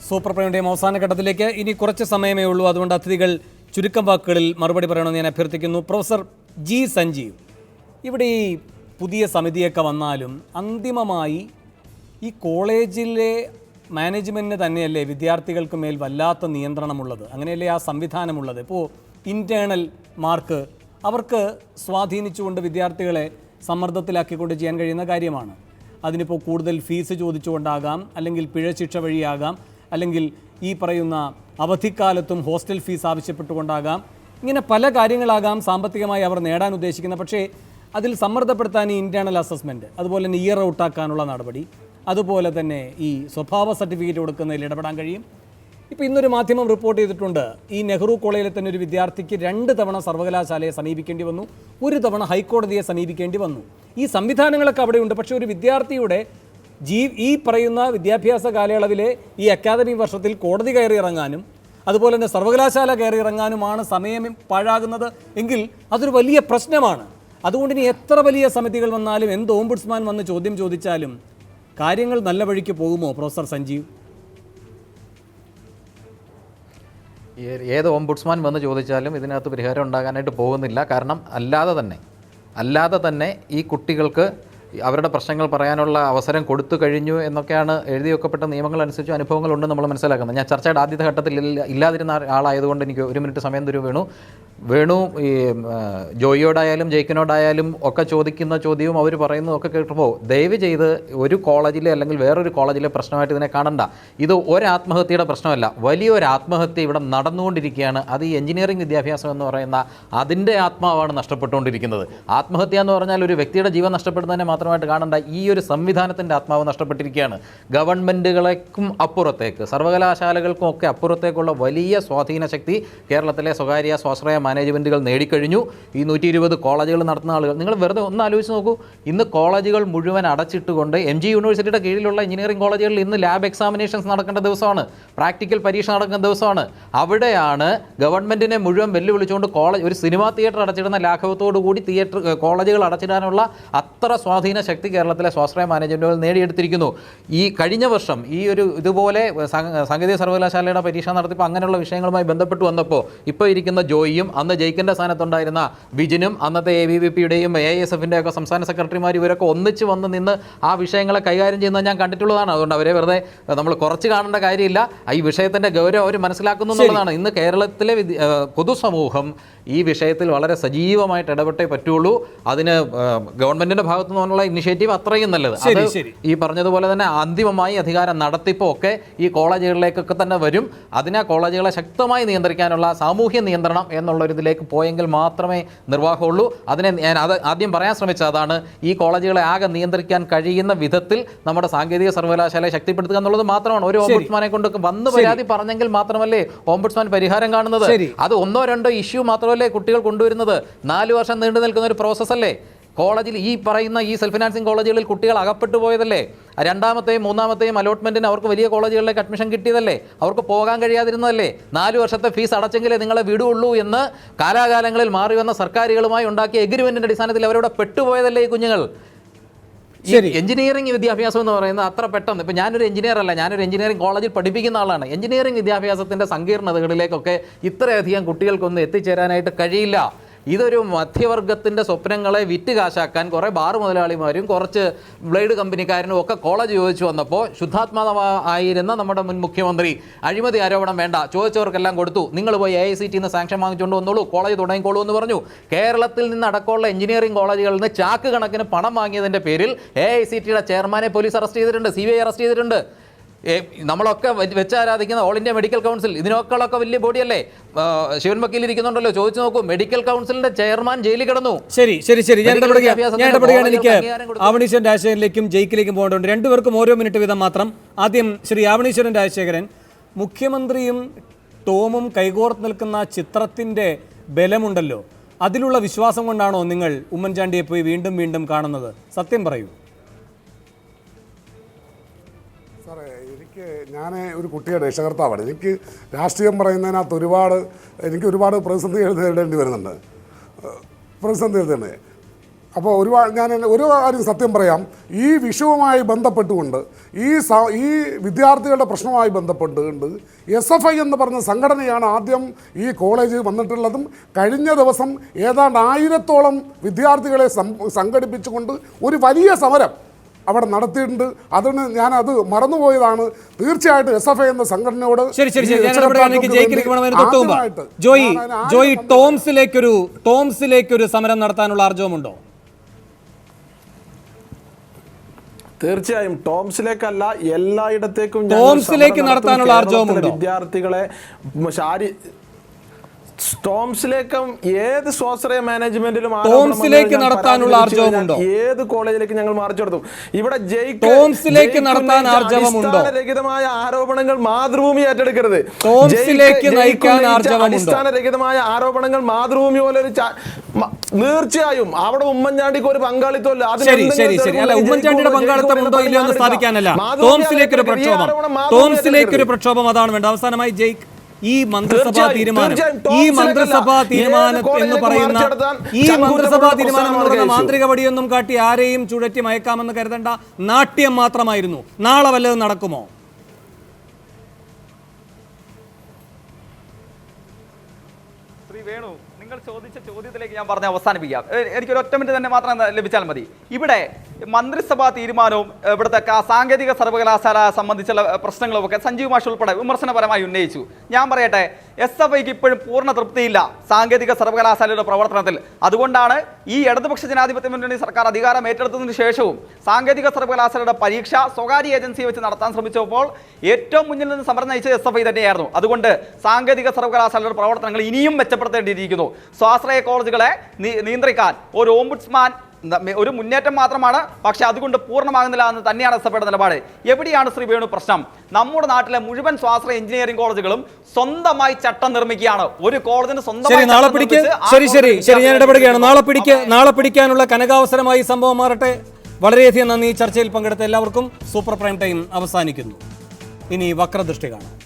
Super പ്രൈമിൻ്റെയും അവസാന ഘട്ടത്തിലേക്ക് ഇനി കുറച്ച് സമയമേ ഉള്ളൂ. അതുകൊണ്ട് അതിഥികൾ ചുരുക്കം വാക്കുകളിൽ മറുപടി പറയണമെന്ന് ഞാൻ അഭ്യർത്ഥിക്കുന്നു. പ്രൊഫസർ ജി സഞ്ജീവ്, ഇവിടെ ഈ പുതിയ സമിതിയൊക്കെ വന്നാലും അന്തിമമായി ഈ കോളേജിലെ മാനേജ്മെൻറ്റിന് തന്നെയല്ലേ വിദ്യാർത്ഥികൾക്ക് മേൽ വല്ലാത്ത നിയന്ത്രണമുള്ളത്? അങ്ങനെയല്ലേ ആ സംവിധാനമുള്ളത്? ഇപ്പോൾ ഇൻറ്റേണൽ മാർക്ക് അവർക്ക് സ്വാധീനിച്ചുകൊണ്ട് വിദ്യാർത്ഥികളെ സമ്മർദ്ദത്തിലാക്കിക്കൊണ്ട് ചെയ്യാൻ കഴിയുന്ന കാര്യമാണ്. അതിനിപ്പോൾ കൂടുതൽ ഫീസ് ചോദിച്ചുകൊണ്ടാകാം, അല്ലെങ്കിൽ പിഴശിക്ഷ വഴിയാകാം, അല്ലെങ്കിൽ ഈ പറയുന്ന അവധിക്കാലത്തും ഹോസ്റ്റൽ ഫീസ് ആവശ്യപ്പെട്ടുകൊണ്ടാകാം. ഇങ്ങനെ പല കാര്യങ്ങളാകാം സാമ്പത്തികമായി അവർ നേടാൻ ഉദ്ദേശിക്കുന്ന. പക്ഷേ അതിൽ സമ്മർദ്ദപ്പെടുത്താൻ ഈ ഇൻറ്റേണൽ അസസ്മെൻറ്റ്, അതുപോലെ തന്നെ ഇയർ ഔട്ടാക്കാനുള്ള നടപടി, അതുപോലെ തന്നെ ഈ സ്വഭാവ സർട്ടിഫിക്കറ്റ് കൊടുക്കുന്നതിൽ ഇടപെടാൻ കഴിയും. ഇപ്പോൾ ഇന്നൊരു മാധ്യമം റിപ്പോർട്ട് ചെയ്തിട്ടുണ്ട്, ഈ നെഹ്റു കോളേജിലെ തന്നെ ഒരു വിദ്യാർത്ഥിക്ക് 2 തവണ സർവകലാശാലയെ സമീപിക്കേണ്ടി വന്നു, 1 തവണ ഹൈക്കോടതിയെ സമീപിക്കേണ്ടി വന്നു. ഈ സംവിധാനങ്ങളൊക്കെ അവിടെയുണ്ട്. പക്ഷേ ഒരു വിദ്യാർത്ഥിയുടെ ഈ പറയുന്ന വിദ്യാഭ്യാസ കാലയളവിലെ ഈ അക്കാദമിക് വർഷത്തിൽ കോടതി കയറി ഇറങ്ങാനും അതുപോലെ തന്നെ സർവകലാശാല കയറി ഇറങ്ങാനുമാണ് സമയം പാഴാകുന്നത് എങ്കിൽ അതൊരു വലിയ പ്രശ്നമാണ്. അതുകൊണ്ട് ഇനി എത്ര വലിയ സമിതികൾ വന്നാലും, എന്ത് ഓംബുഡ്സ്മാൻ വന്ന് ചോദ്യം ചോദിച്ചാലും കാര്യങ്ങൾ നല്ല വഴിക്ക് പോകുമോ പ്രൊഫസർ സഞ്ജീവ്? ഏത് ഓംബുഡ്സ്മാൻ വന്ന് ചോദിച്ചാലും ഇതിനകത്ത് പരിഹാരം ഉണ്ടാകാനായിട്ട് പോകുന്നില്ല. കാരണം അല്ലാതെ തന്നെ ഈ കുട്ടികൾക്ക് അവരുടെ പ്രശ്നങ്ങൾ പറയാനുള്ള അവസരം കൊടുത്തു കഴിഞ്ഞു എന്നൊക്കെയാണ് എഴുതി വെക്കപ്പെട്ട നിയമങ്ങൾ അനുസരിച്ച് അനുഭവങ്ങളുണ്ട് നമ്മൾ മനസ്സിലാക്കുന്നത്. ഞാൻ ചർച്ചയുടെ ആദ്യത്തെ ഘട്ടത്തിൽ ഇല്ലാതിരുന്ന ആളായതുകൊണ്ട് എനിക്ക് 1 മിനിറ്റ് സമയം തരൂ. വേണു ഈ ജോയിയോടായാലും ജയിക്കിനോടായാലും ഒക്കെ ചോദിക്കുന്ന ചോദ്യവും അവർ പറയുന്നതൊക്കെ കേട്ടപ്പോൾ ദയവ് ചെയ്ത് ഒരു കോളേജിലെ അല്ലെങ്കിൽ വേറൊരു കോളേജിലെ പ്രശ്നമായിട്ട് ഇതിനെ കാണണ്ട. ഇത് ഒരാത്മഹത്യയുടെ പ്രശ്നമല്ല, വലിയൊരു ആത്മഹത്യ ഇവിടെ നടന്നുകൊണ്ടിരിക്കുകയാണ്. അത് ഈ എഞ്ചിനീയറിംഗ് വിദ്യാഭ്യാസം എന്ന് പറയുന്ന അതിൻ്റെ ആത്മാവാണ് നഷ്ടപ്പെട്ടുകൊണ്ടിരിക്കുന്നത്. ആത്മഹത്യ എന്ന് പറഞ്ഞാൽ ഒരു വ്യക്തിയുടെ ജീവൻ നഷ്ടപ്പെടുന്നതിനെ മാത്രമായിട്ട് കാണണ്ട, ഈ ഒരു സംവിധാനത്തിൻ്റെ ആത്മാവ് നഷ്ടപ്പെട്ടിരിക്കുകയാണ്. ഗവൺമെൻറ്റുകളേക്കും അപ്പുറത്തേക്ക്, സർവകലാശാലകൾക്കും ഒക്കെ അപ്പുറത്തേക്കുള്ള വലിയ സ്വാധീന ശക്തി കേരളത്തിലെ സ്വകാര്യ സ്വാശ്രയ മാനേജ്മെൻറ്റുകൾ നേടിക്കഴിഞ്ഞു. ഈ 120 കോളേജുകൾ നടത്തുന്ന ആളുകൾ, നിങ്ങൾ വെറുതെ ഒന്ന് ആലോചിച്ച് നോക്കൂ. ഇന്ന് കോളേജുകൾ മുഴുവൻ അടച്ചിട്ടുകൊണ്ട് MG യൂണിവേഴ്സിറ്റിയുടെ കീഴിലുള്ള എഞ്ചിനീയറിംഗ് കോളേജുകളിൽ ഇന്ന് ലാബ് എക്സാമിനേഷൻസ് നടക്കേണ്ട ദിവസമാണ്, പ്രാക്ടിക്കൽ പരീക്ഷ നടക്കുന്ന ദിവസമാണ്. അവിടെയാണ് ഗവൺമെൻറ്റിനെ മുഴുവൻ വെല്ലുവിളിച്ചുകൊണ്ട് ഒരു സിനിമാ തിയേറ്റർ അടച്ചിടുന്ന ലാഘവത്തോടു കൂടി കോളേജുകൾ അടച്ചിടാനുള്ള അത്ര സ്വാധീന ശക്തി കേരളത്തിലെ സ്വാശ്രയ മാനേജ്മെൻറ്റുകൾ നേടിയെടുത്തിരിക്കുന്നു. ഈ കഴിഞ്ഞ വർഷം ഈ ഒരു ഇതുപോലെ സാങ്കേതിക സർവകലാശാലയുടെ പരീക്ഷ നടത്തിയപ്പോൾ അങ്ങനെയുള്ള വിഷയങ്ങളുമായി ബന്ധപ്പെട്ട് വന്നപ്പോൾ ഇപ്പോൾ ഇരിക്കുന്ന ജോയിയും അന്ന് ജയിക്കിൻ്റെ സ്ഥാനത്തുണ്ടായിരുന്ന ബിജിനും അന്നത്തെ ABVPയുടെയും AISFൻ്റെ ഒക്കെ സംസ്ഥാന സെക്രട്ടറിമാർ ഇവരൊക്കെ ഒന്നിച്ച് വന്ന് നിന്ന് ആ വിഷയങ്ങളെ കൈകാര്യം ചെയ്യുന്നത് ഞാൻ കണ്ടിട്ടുള്ളതാണ്. അതുകൊണ്ട് അവരെ വെറുതെ നമ്മൾ കുറച്ച് കാണേണ്ട കാര്യമില്ല. ഈ വിഷയത്തിൻ്റെ ഗൗരവം അവർ മനസ്സിലാക്കുന്നു എന്നുള്ളതാണ്. ഇന്ന് കേരളത്തിലെ പൊതുസമൂഹം ഈ വിഷയത്തിൽ വളരെ സജീവമായിട്ട് ഇടപെട്ടേ പറ്റുള്ളൂ. അതിന് ഗവൺമെൻറ്റിൻ്റെ ഭാഗത്തു നിന്നുള്ള ഇനിഷ്യേറ്റീവ് അത്രയും നല്ലത്. അത് ഈ പറഞ്ഞതുപോലെ തന്നെ അന്തിമമായി അധികാരം നടത്തിപ്പോൾ ഒക്കെ ഈ കോളേജുകളിലേക്കൊക്കെ തന്നെ വരും. അതിനെ കോളേജുകളെ ശക്തമായി നിയന്ത്രിക്കാനുള്ള സാമൂഹ്യ നിയന്ത്രണം എന്നുള്ളൊരിതിലേക്ക് പോയെങ്കിൽ മാത്രമേ നിർവാഹമുള്ളൂ. അതിനെ ഞാൻ ആദ്യം പറയാൻ ശ്രമിച്ചത് അതാണ്. ഈ കോളേജുകളെ ആകെ നിയന്ത്രിക്കാൻ കഴിയുന്ന വിധത്തിൽ നമ്മുടെ സാങ്കേതിക സർവകലാശാലയെ ശക്തിപ്പെടുത്തുക എന്നുള്ളത് മാത്രമാണ്. ഒരു ഓംബുഡ്സ്മാനെ കൊണ്ട് വന്ന് പരാതി പറഞ്ഞെങ്കിൽ മാത്രമല്ലേ ഓംബുഡ്സ്മാൻ പരിഹാരം കാണുന്നത്. അത് 1-2 ഇഷ്യൂ മാത്രമല്ലേ കുട്ടികൾ കൊണ്ടുവരുന്നത്. 4 വർഷം നീണ്ടു നിൽക്കുന്ന ഒരു പ്രോസസ്സല്ലേ. കോളേജിൽ ഈ പറയുന്ന ഈ സെൽഫ് ഫിനാൻസിങ് കോളേജുകളിൽ കുട്ടികൾ അകപ്പെട്ടു പോയതല്ലേ. 2ാമത്തെയും 3ാമത്തെയും അലോട്ട്മെൻറ്റിന് അവർക്ക് വലിയ കോളേജുകളിലേക്ക് അഡ്മിഷൻ കിട്ടിയതല്ലേ. അവർക്ക് പോകാൻ കഴിയാതിരുന്നതല്ലേ. 4 വർഷത്തെ ഫീസ് അടച്ചെങ്കിലേ നിങ്ങളെ വിടുള്ളൂ എന്ന് കാലാകാലങ്ങളിൽ മാറി വന്ന സർക്കാരുകളുമായി ഉണ്ടാക്കിയ എഗ്രിമെൻറ്റിൻ്റെ അടിസ്ഥാനത്തിൽ അവരവിടെ പെട്ടുപോയതല്ലേ ഈ കുഞ്ഞുങ്ങൾ. ഈ എഞ്ചിനീയറിംഗ് വിദ്യാഭ്യാസം എന്ന് പറയുന്നത് അത്ര പെട്ടെന്ന്, ഇപ്പം ഞാനൊരു എഞ്ചിനീയർ അല്ല, ഞാനൊരു എഞ്ചിനീയറിംഗ് കോളേജിൽ പഠിപ്പിക്കുന്ന ആളാണ്. എഞ്ചിനീയറിംഗ് വിദ്യാഭ്യാസത്തിൻ്റെ സങ്കീർണതകളിലേക്കൊക്കെ ഇത്രയധികം കുട്ടികൾക്കൊന്നും എത്തിച്ചേരാനായിട്ട് കഴിയില്ല. ഇതൊരു മധ്യവർഗത്തിൻ്റെ സ്വപ്നങ്ങളെ വിറ്റ് കാശാക്കാൻ കുറേ ബാർ മുതലാളിമാരും കുറച്ച് ബ്ലേഡ് കമ്പനിക്കാരനും ഒക്കെ കോളേജ് ചോദിച്ചു വന്നപ്പോൾ ശുദ്ധാത്മാവായിരുന്ന നമ്മുടെ മുൻ മുഖ്യമന്ത്രി അഴിമതി ആരോപണം വേണ്ട, ചോദിച്ചവർക്കെല്ലാം കൊടുത്തു, നിങ്ങൾ പോയി AICTന്ന് സാങ്ഷൻ വാങ്ങിച്ചുകൊണ്ട് വന്നോളൂ, കോളേജ് തുടങ്ങിക്കോളൂ എന്ന് പറഞ്ഞു. കേരളത്തിൽ നിന്ന് അടക്കമുള്ള എഞ്ചിനീയറിംഗ് കോളേജുകളിൽ നിന്ന് ചാക്ക് കണക്കിന് പണം വാങ്ങിയതിൻ്റെ പേരിൽ AICTയുടെ ചെയർമാനെ പോലീസ് അറസ്റ്റ് ചെയ്തിട്ടുണ്ട്, CBI അറസ്റ്റ് ചെയ്തിട്ടുണ്ട്. നമ്മളൊക്കെ വെച്ചാരാധിക്കുന്ന ഓൾ ഇന്ത്യ മെഡിക്കൽ കൗൺസിൽ, ഇതിനൊക്കെ വലിയ ബോഡിയല്ലേ. ശിവൻ വക്കീൽ ഇരിക്കുന്നുണ്ടല്ലോ, ചോദിച്ചു നോക്കൂ, മെഡിക്കൽ കൗൺസിലിന്റെ ചെയർമാൻ ജയിലിൽ കിടന്നു. ശരി, ഞാൻ എനിക്ക് ആവണീശ്വരൻ രാജശേഖരനിലേക്കും ജയിക്കിലേക്കും പോകേണ്ടതുണ്ട്. രണ്ടുപേർക്കും ഓരോ മിനിറ്റ് വീതം മാത്രം. ആദ്യം ശ്രീ ആവണീശ്വരൻ രാജശേഖരൻ, മുഖ്യമന്ത്രിയും ടോമും കൈകോർത്ത് നിൽക്കുന്ന ചിത്രത്തിന്റെ ബലമുണ്ടല്ലോ, അതിലുള്ള വിശ്വാസം കൊണ്ടാണോ നിങ്ങൾ ഉമ്മൻചാണ്ടിയെ പോയി വീണ്ടും വീണ്ടും കാണുന്നത്? സത്യം പറയൂ. സാറേ, ഞാൻ ഒരു കുട്ടിയുടെ രക്ഷകർത്താവാണ്. എനിക്ക് രാഷ്ട്രീയം പറയുന്നതിനകത്ത് ഒരുപാട് പ്രതിസന്ധി നേരിടേണ്ടി വരുന്നുണ്ട്. അപ്പോൾ ഞാൻ ഒരു കാര്യം സത്യം പറയാം, ഈ വിഷയവുമായി ബന്ധപ്പെട്ടുകൊണ്ട് ഈ വിദ്യാർത്ഥികളുടെ പ്രശ്നവുമായി ബന്ധപ്പെട്ടുകൊണ്ട് SFI എന്ന് പറഞ്ഞ സംഘടനയാണ് ആദ്യം ഈ കോളേജ് വന്നിട്ടുള്ളതും കഴിഞ്ഞ ദിവസം ഏതാണ്ട് 1000-ഓളം വിദ്യാർത്ഥികളെ സംഘടിപ്പിച്ചുകൊണ്ട് ഒരു വലിയ സമരം അവിടെ നടത്തിയിട്ടുണ്ട്. അതിന് ഞാനത് മറന്നുപോയതാണ്. തീർച്ചയായിട്ടും SFI എന്ന സംഘടനയോട് ജോയി ടോംസിലേക്കൊരു സമരം നടത്താനുള്ള ആർജവമുണ്ടോ? തീർച്ചയായും ടോംസിലേക്കല്ല, എല്ലായിടത്തേക്കും ടോംസിലേക്ക് നടത്താനുള്ള ആർജവമുണ്ടോ? വിദ്യാർത്ഥികളെ ടോംസിലേക്കും ഏത് സ്വാശ്രയ മാനേജ്മെന്റിലും ടോംസിലേക്ക് നടത്താനുള്ള ആർജവമുണ്ടോ? ഏത് കോളേജിലേക്ക് ഞങ്ങൾ മാർച്ച് നടത്തും. ഇവിടെ ടോംസിലേക്ക് നടത്താൻ ആർജവമുണ്ടോ? അടിസ്ഥാനരഹിതമായ ആരോപണങ്ങൾ മാതൃഭൂമി ഏറ്റെടുക്കരുത്. ടോംസിലേക്ക് നയിക്കാൻ ആർജവമുണ്ടോ? അടിസ്ഥാനരഹിതമായ ആരോപണങ്ങൾ മാതൃഭൂമി പോലെ ഒരു തീർച്ചയായും അവിടെ ഉമ്മൻചാണ്ടിക്ക് ഒരു പങ്കാളിത്തമില്ല. അല്ല, ഉമ്മൻചാണ്ടിയുടെ പങ്കാളിത്തം ഉണ്ടോ ഇല്ലയോ എന്ന് സ്ഥാപിക്കാനല്ല, ടോംസിലേക്കൊരു പ്രക്ഷോഭം അതാണ് വേണ്ടത്. അവസാനമായി ജയ്ക്ക്, ഈ മന്ത്രിസഭാ തീരുമാനം എന്ന് പറയുന്ന മാന്ത്രിക വടിയൊന്നും കാട്ടി ആരെയും ചുഴറ്റി മയക്കാമെന്ന് കരുതേണ്ട, നാട്യം മാത്രമായിരുന്നു. നാളെ വല്ലതും നടക്കുമോ? ശ്രീ വേണു, നിങ്ങൾ ചോദിച്ച ചോദ്യത്തിലേക്ക് ഞാൻ പറഞ്ഞ് അവസാനിപ്പിക്കാം. എനിക്കൊരു ഒറ്റ മിനിറ്റ് തന്നെ മാത്രം ലഭിച്ചാൽ മതി. ഇവിടെ മന്ത്രിസഭാ തീരുമാനവും ഇവിടുത്തെ സാങ്കേതിക സർവകലാശാല സംബന്ധിച്ചുള്ള പ്രശ്നങ്ങളുമൊക്കെ സഞ്ജീവ് മാഷ് ഉൾപ്പെടെ വിമർശനപരമായി ഉന്നയിച്ചു. ഞാൻ പറയട്ടെ, SFIക്ക് ഇപ്പോഴും പൂർണ്ണ തൃപ്തിയില്ല സാങ്കേതിക സർവകലാശാലയുടെ പ്രവർത്തനത്തിൽ. അതുകൊണ്ടാണ് ഈ ഇടതുപക്ഷ ജനാധിപത്യ മുന്നണി സർക്കാർ അധികാരം ഏറ്റെടുത്തതിന് ശേഷവും സാങ്കേതിക സർവകലാശാലയുടെ പരീക്ഷ സ്വകാര്യ ഏജൻസിയെ വെച്ച് നടത്താൻ ശ്രമിച്ചപ്പോൾ ഏറ്റവും മുന്നിൽ നിന്ന് സമരം നയിച്ചത് SFI തന്നെയായിരുന്നു. അതുകൊണ്ട് സാങ്കേതിക സർവകലാശാലയുടെ പ്രവർത്തനങ്ങൾ ഇനിയും മെച്ചപ്പെടുത്തേണ്ടിയിരിക്കുന്നു. സ്വാശ്രയ കോളേജുകളെ നിയന്ത്രിക്കാൻ ഒരു ഓംബുഡ്സ്മാൻ ഒരു മുന്നേറ്റം മാത്രമാണ്, പക്ഷെ അതുകൊണ്ട് പൂർണ്ണമാകുന്നില്ല എന്ന് തന്നെയാണ് SFIയുടെ നിലപാട്. എവിടെയാണ് ശ്രീ വേണു പ്രശ്നം? നമ്മുടെ നാട്ടിലെ മുഴുവൻ സ്വാശ്രയ എഞ്ചിനീയറിംഗ് കോളേജുകളും സ്വന്തമായി ചട്ടം നിർമ്മിക്കുകയാണ്. ഒരു കോളേജിന് സ്വന്തമായി ഞാൻ ഇടപെടുകയാണ്. നാളെ പിടിക്കാനുള്ള കനകാവസരമായി സംഭവം മാറട്ടെ. വളരെയധികം നന്ദി. ചർച്ചയിൽ പങ്കെടുത്ത എല്ലാവർക്കും. സൂപ്പർ പ്രൈം ടൈം അവസാനിക്കുന്നു. ഇനി വക്രദൃഷ്ടി കാണാം.